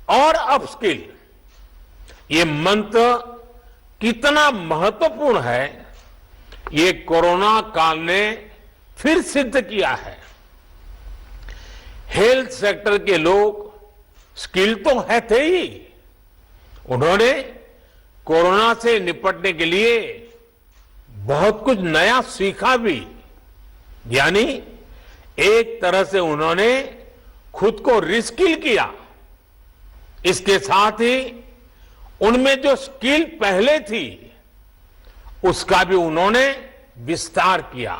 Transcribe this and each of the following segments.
और अपस्किल, ये मंत्र कितना महत्वपूर्ण है, ये कोरोना काल ने फिर सिद्ध किया है। हेल्थ सेक्टर के लोग स्किल तो है थे ही, उन्होंने कोरोना से निपटने के लिए बहुत कुछ नया सीखा भी, यानी एक तरह से उन्होंने खुद को रिस्किल किया। इसके साथ ही उनमें जो स्किल पहले थी उसका भी उन्होंने विस्तार किया।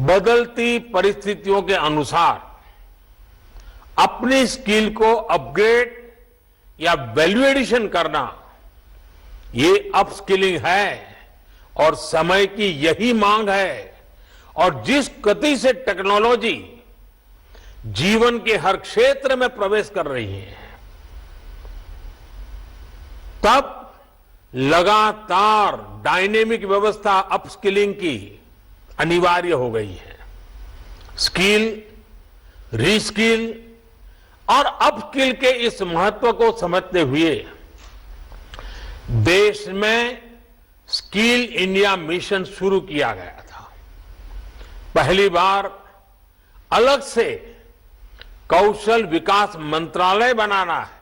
बदलती परिस्थितियों के अनुसार अपनी स्किल को अपग्रेड या वैल्यू एडिशन करना, ये अपस्किलिंग है और समय की यही मांग है। और जिस गति से टेक्नोलॉजी जीवन के हर क्षेत्र में प्रवेश कर रही है, तब लगातार डायनेमिक व्यवस्था अपस्किलिंग की अनिवार्य हो गई है। स्किल, रीस्किल और अपस्किल के इस महत्व को समझते हुए देश में स्किल इंडिया मिशन शुरू किया गया था। पहली बार अलग से कौशल विकास मंत्रालय बनाना है।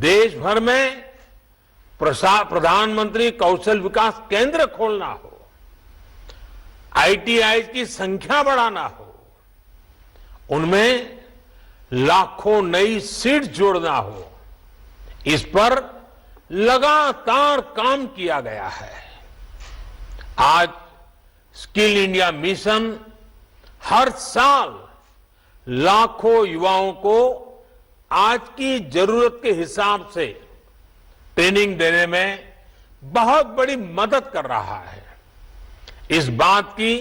देश भर में प्रधानमंत्री कौशल विकास केंद्र खोलना हो, आईटीआई की संख्या बढ़ाना हो, उनमें लाखों नई सीट जोड़ना हो, इस पर लगातार काम किया गया है। आज स्किल इंडिया मिशन हर साल लाखों युवाओं को आज की जरूरत के हिसाब से ट्रेनिंग देने में बहुत बड़ी मदद कर रहा है। इस बात की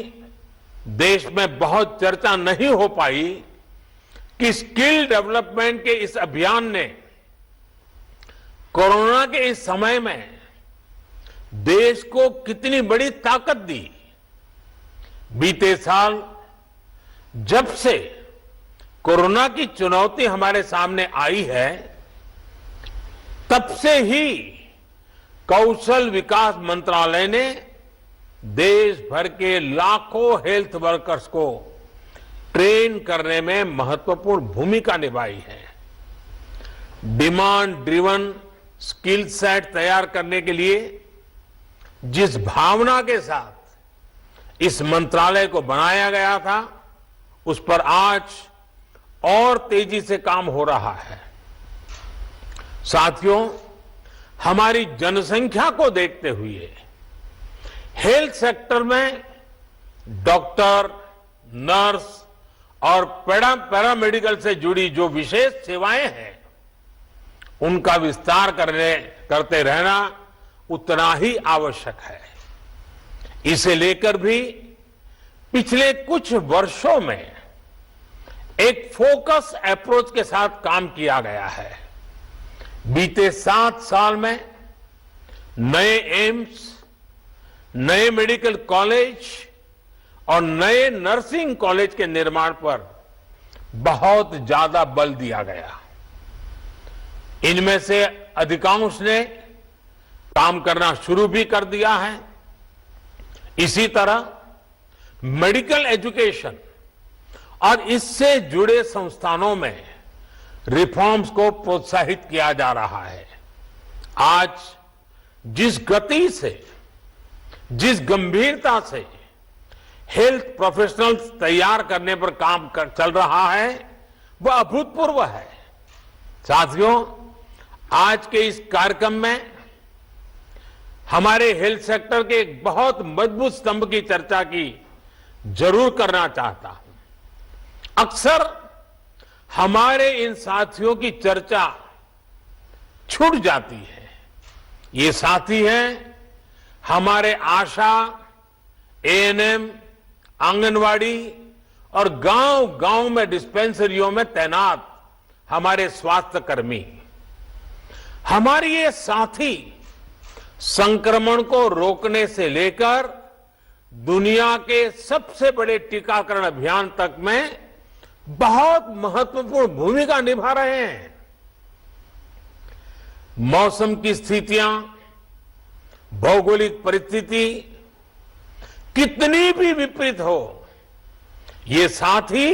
देश में बहुत चर्चा नहीं हो पाई कि स्किल डेवलपमेंट के इस अभियान ने कोरोना के इस समय में देश को कितनी बड़ी ताकत दी। बीते साल जब से कोरोना की चुनौती हमारे सामने आई है, तब से ही कौशल विकास मंत्रालय ने देश भर के लाखों हेल्थ वर्कर्स को ट्रेन करने में महत्वपूर्ण भूमिका निभाई है। डिमांड ड्रिवन स्किल सेट तैयार करने के लिए जिस भावना के साथ इस मंत्रालय को बनाया गया था, उस पर आज और तेजी से काम हो रहा है। साथियों, हमारी जनसंख्या को देखते हुए हेल्थ सेक्टर में डॉक्टर, नर्स और पैरामेडिकल से जुड़ी जो विशेष सेवाएं हैं, उनका विस्तार करते रहना उतना ही आवश्यक है। इसे लेकर भी पिछले कुछ वर्षों में एक फोकस अप्रोच के साथ काम किया गया है। बीते 7 साल में नए एम्स, नए मेडिकल कॉलेज और नए नर्सिंग कॉलेज के निर्माण पर बहुत ज्यादा बल दिया गया। इनमें से अधिकांश ने काम करना शुरू भी कर दिया है। इसी तरह मेडिकल एजुकेशन और इससे जुड़े संस्थानों में रिफॉर्म्स को प्रोत्साहित किया जा रहा है। आज जिस गति से, जिस गंभीरता से हेल्थ प्रोफेशनल्स तैयार करने पर काम चल रहा है, वह अभूतपूर्व है। साथियों, आज के इस कार्यक्रम में हमारे हेल्थ सेक्टर के एक बहुत मजबूत स्तंभ की चर्चा की जरूर करना चाहता हूं। अक्सर हमारे इन साथियों की चर्चा छूट जाती है। ये साथी हैं हमारे आशा, एएनएम, आंगनवाड़ी और गांव-गांव में डिस्पेंसरियों में तैनात हमारे स्वास्थ्य कर्मी। हमारे ये साथी संक्रमण को रोकने से लेकर दुनिया के सबसे बड़े टीकाकरण अभियान तक में बहुत महत्वपूर्ण भूमिका निभा रहे हैं। मौसम की स्थितियां, भौगोलिक परिस्थिति कितनी भी विपरीत हो, ये साथी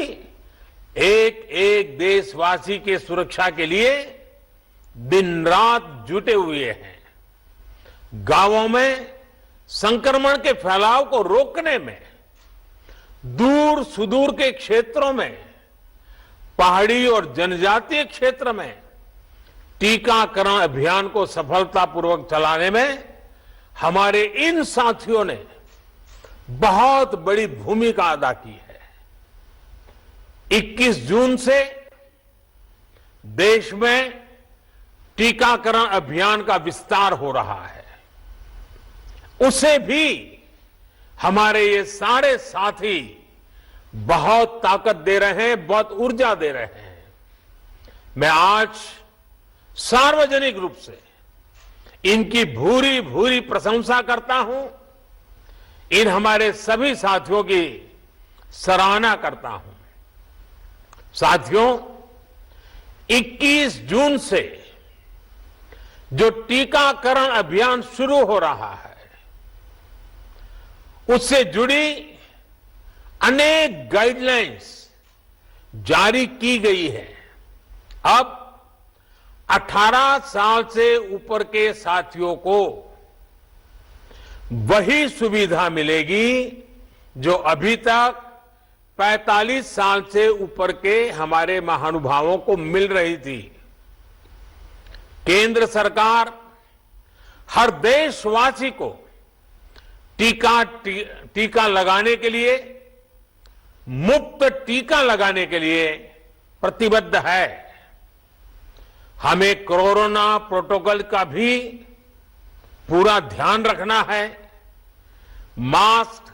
एक एक देशवासी के सुरक्षा के लिए दिन रात जुटे हुए हैं। गांवों में संक्रमण के फैलाव को रोकने में, दूर सुदूर के क्षेत्रों में, पहाड़ी और जनजातीय क्षेत्र में टीकाकरण अभियान को सफलतापूर्वक चलाने में हमारे इन साथियों ने बहुत बड़ी भूमिका अदा की है। 21 जून से देश में टीकाकरण अभियान का विस्तार हो रहा है। उसे भी हमारे ये सारे साथी बहुत ताकत दे रहे हैं, बहुत ऊर्जा दे रहे हैं। मैं आज सार्वजनिक रूप से इनकी भूरी भूरी प्रशंसा करता हूं, इन हमारे सभी साथियों की सराहना करता हूं। साथियों, 21 जून से जो टीकाकरण अभियान शुरू हो रहा है, उससे जुड़ी अनेक गाइडलाइंस जारी की गई है। अब 18 साल से ऊपर के साथियों को वही सुविधा मिलेगी जो अभी तक 45 साल से ऊपर के हमारे महानुभावों को मिल रही थी। केंद्र सरकार हर देशवासी को टीका लगाने के लिए, मुफ्त टीका लगाने के लिए प्रतिबद्ध है। हमें कोरोना प्रोटोकॉल का भी पूरा ध्यान रखना है। मास्क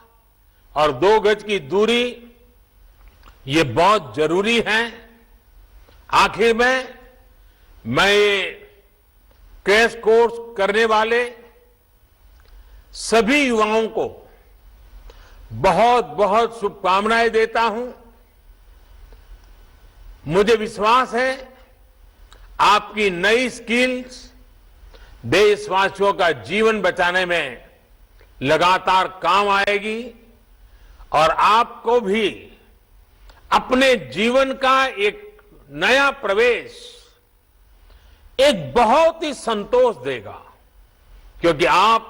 और 2 गज की दूरी ये बहुत जरूरी है। आखिर में मैं ये क्रैश कोर्स करने वाले सभी युवाओं को बहुत बहुत शुभकामनाएं देता हूं। मुझे विश्वास है आपकी नई स्किल्स देशवासियों का जीवन बचाने में लगातार काम आएगी और आपको भी अपने जीवन का एक नया प्रवेश एक बहुत ही संतोष देगा। क्योंकि आप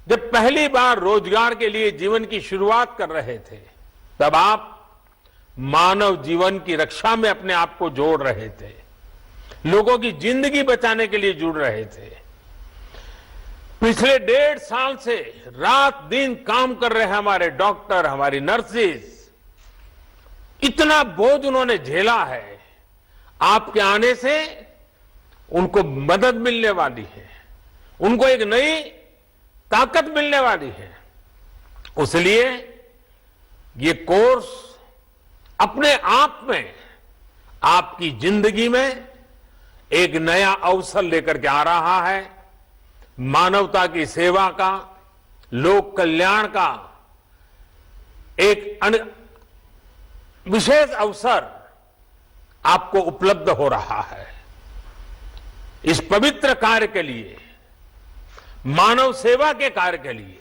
जब पहली बार रोजगार के लिए जीवन की शुरुआत कर रहे थे, तब आप मानव जीवन की रक्षा में अपने आप को जोड़ रहे थे, लोगों की जिंदगी बचाने के लिए जुड़ रहे थे। पिछले 1.5 साल से रात दिन काम कर रहे हैं हमारे डॉक्टर, हमारी नर्सेज, इतना बोझ उन्होंने झेला है। आपके आने से उनको मदद मिलने वाली है, उनको एक नई ताकत मिलने वाली है। इसलिए ये कोर्स अपने आप में आपकी जिंदगी में एक नया अवसर लेकर के आ रहा है। मानवता की सेवा का, लोक कल्याण का एक विशेष अवसर आपको उपलब्ध हो रहा है। इस पवित्र कार्य के लिए, मानव सेवा के कार्य के लिए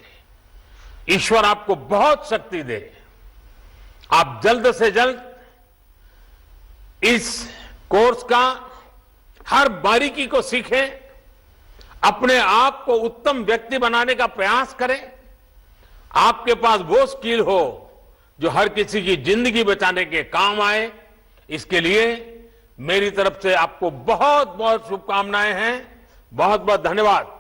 ईश्वर आपको बहुत शक्ति दे। आप जल्द से जल्द इस कोर्स का हर बारीकी को सीखें, अपने आप को उत्तम व्यक्ति बनाने का प्रयास करें। आपके पास वो स्किल हो जो हर किसी की जिंदगी बचाने के काम आए। इसके लिए मेरी तरफ से आपको बहुत बहुत शुभकामनाएं हैं। बहुत बहुत धन्यवाद।